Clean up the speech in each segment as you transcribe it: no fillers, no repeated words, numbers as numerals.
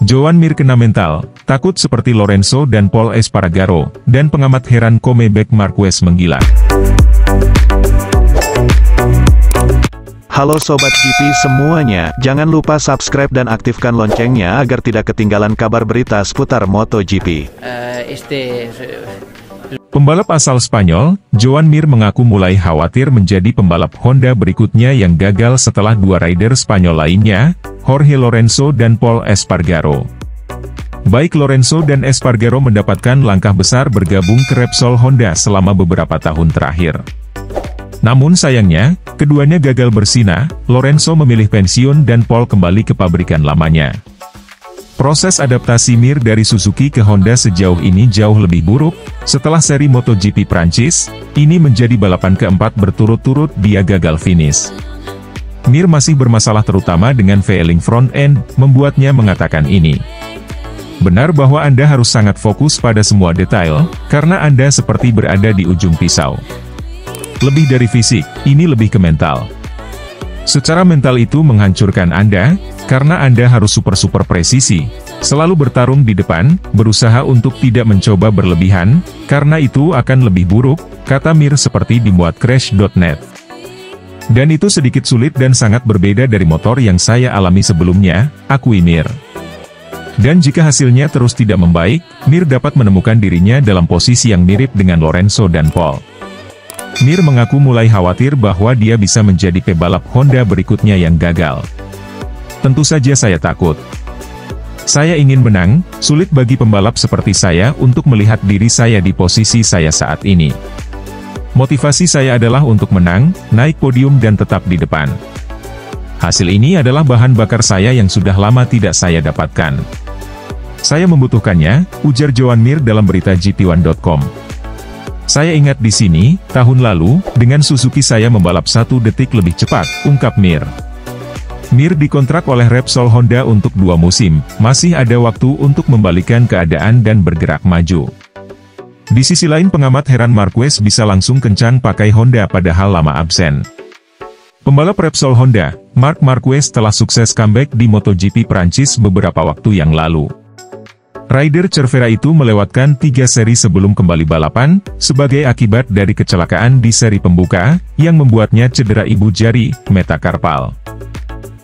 Joan Mir kena mental, takut seperti Lorenzo dan Pol Espargaro, dan pengamat heran comeback Marquez menggila. Halo Sobat GP semuanya, jangan lupa subscribe dan aktifkan loncengnya agar tidak ketinggalan kabar berita seputar MotoGP. Pembalap asal Spanyol, Joan Mir mengaku mulai khawatir menjadi pembalap Honda berikutnya yang gagal setelah dua rider Spanyol lainnya, Jorge Lorenzo dan Pol Espargaro. Baik Lorenzo dan Espargaro mendapatkan langkah besar bergabung ke Repsol Honda selama beberapa tahun terakhir. Namun sayangnya, keduanya gagal bersinar, Lorenzo memilih pensiun dan Pol kembali ke pabrikan lamanya. Proses adaptasi Mir dari Suzuki ke Honda sejauh ini jauh lebih buruk. Setelah seri MotoGP Prancis, ini menjadi balapan keempat berturut-turut dia gagal finish. Mir masih bermasalah terutama dengan failing front end, membuatnya mengatakan ini. Benar bahwa Anda harus sangat fokus pada semua detail, karena Anda seperti berada di ujung pisau. Lebih dari fisik, ini lebih ke mental. Secara mental itu menghancurkan Anda, karena Anda harus super presisi, selalu bertarung di depan, berusaha untuk tidak mencoba berlebihan, karena itu akan lebih buruk, kata Mir seperti dimuat Crash.net. Dan itu sedikit sulit dan sangat berbeda dari motor yang saya alami sebelumnya, akui Mir. Dan jika hasilnya terus tidak membaik, Mir dapat menemukan dirinya dalam posisi yang mirip dengan Lorenzo dan Pol. Mir mengaku mulai khawatir bahwa dia bisa menjadi pebalap Honda berikutnya yang gagal. Tentu saja saya takut. Saya ingin menang, sulit bagi pembalap seperti saya untuk melihat diri saya di posisi saya saat ini. Motivasi saya adalah untuk menang, naik podium dan tetap di depan. Hasil ini adalah bahan bakar saya yang sudah lama tidak saya dapatkan. Saya membutuhkannya, ujar Joan Mir dalam berita GP1.com. Saya ingat di sini, tahun lalu, dengan Suzuki saya membalap 1 detik lebih cepat, ungkap Mir. Mir dikontrak oleh Repsol Honda untuk 2 musim, masih ada waktu untuk membalikan keadaan dan bergerak maju. Di sisi lain pengamat heran Marquez bisa langsung kencan pakai Honda padahal lama absen. Pembalap Repsol Honda, Marc Marquez telah sukses comeback di MotoGP Prancis beberapa waktu yang lalu. Rider Cervera itu melewatkan 3 seri sebelum kembali balapan, sebagai akibat dari kecelakaan di seri pembuka, yang membuatnya cedera ibu jari, metakarpal.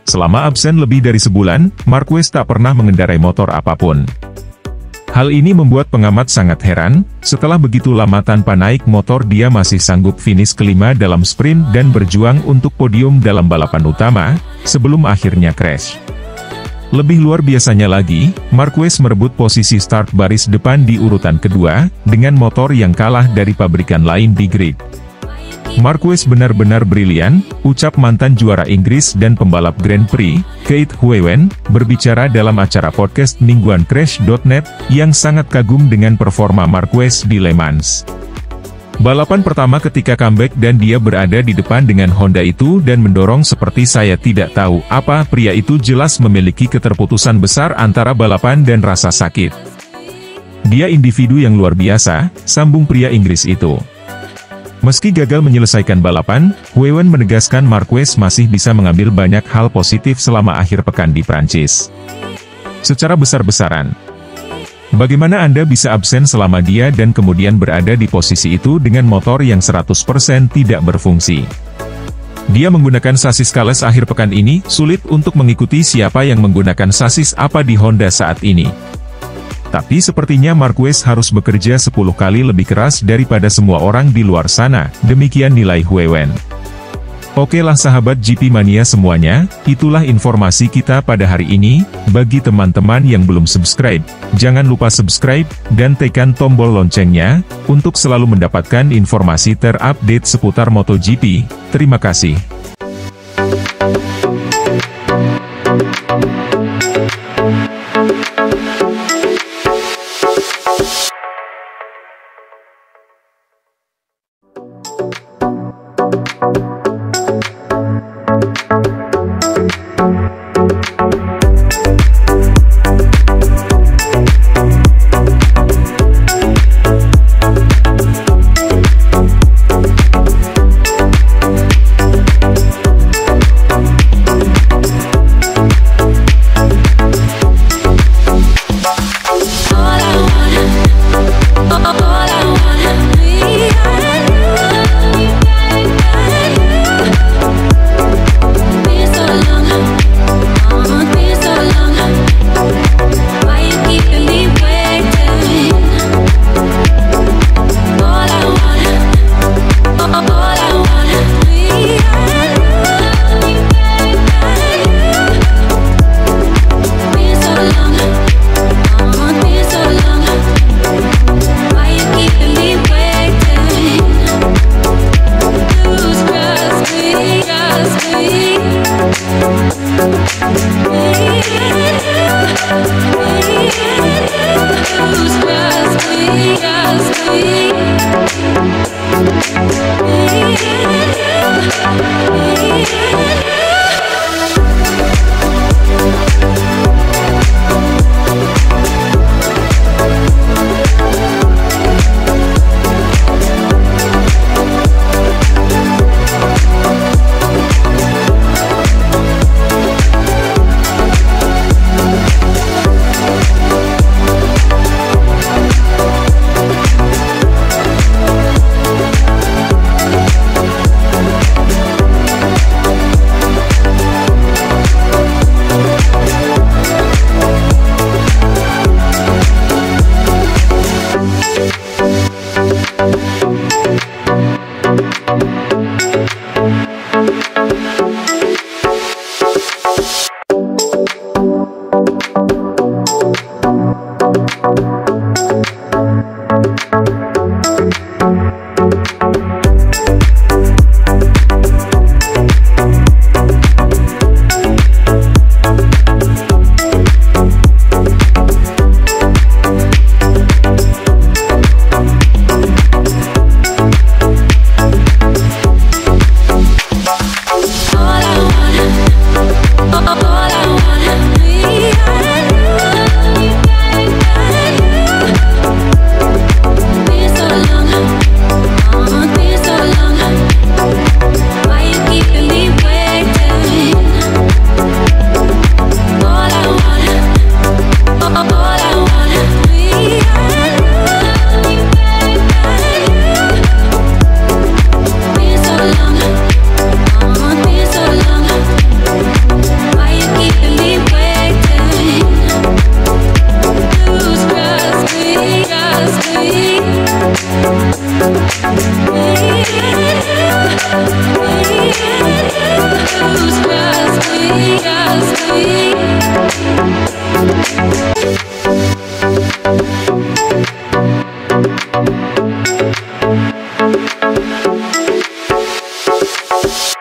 Selama absen lebih dari sebulan, Marquez tak pernah mengendarai motor apapun. Hal ini membuat pengamat sangat heran, setelah begitu lama tanpa naik motor dia masih sanggup finish kelima dalam sprint dan berjuang untuk podium dalam balapan utama, sebelum akhirnya crash. Lebih luar biasanya lagi, Marquez merebut posisi start baris depan di urutan kedua, dengan motor yang kalah dari pabrikan lain di grid. Marquez benar-benar brilian, ucap mantan juara Inggris dan pembalap Grand Prix, Keith Huewen, berbicara dalam acara podcast mingguan Crash.net, yang sangat kagum dengan performa Marquez di Le Mans. Balapan pertama ketika comeback dan dia berada di depan dengan Honda itu dan mendorong seperti saya tidak tahu apa, pria itu jelas memiliki keterputusan besar antara balapan dan rasa sakit. Dia individu yang luar biasa, sambung pria Inggris itu. Meski gagal menyelesaikan balapan, Huewen menegaskan Marquez masih bisa mengambil banyak hal positif selama akhir pekan di Prancis. Secara besar-besaran, bagaimana Anda bisa absen selama dia dan kemudian berada di posisi itu dengan motor yang 100% tidak berfungsi? Dia menggunakan sasis Kales akhir pekan ini, sulit untuk mengikuti siapa yang menggunakan sasis apa di Honda saat ini. Tapi sepertinya Marquez harus bekerja 10 kali lebih keras daripada semua orang di luar sana, demikian nilai Huewen. Oke lah sahabat GP Mania semuanya, itulah informasi kita pada hari ini. Bagi teman-teman yang belum subscribe, jangan lupa subscribe, dan tekan tombol loncengnya, untuk selalu mendapatkan informasi terupdate seputar MotoGP. Terima kasih. Bye.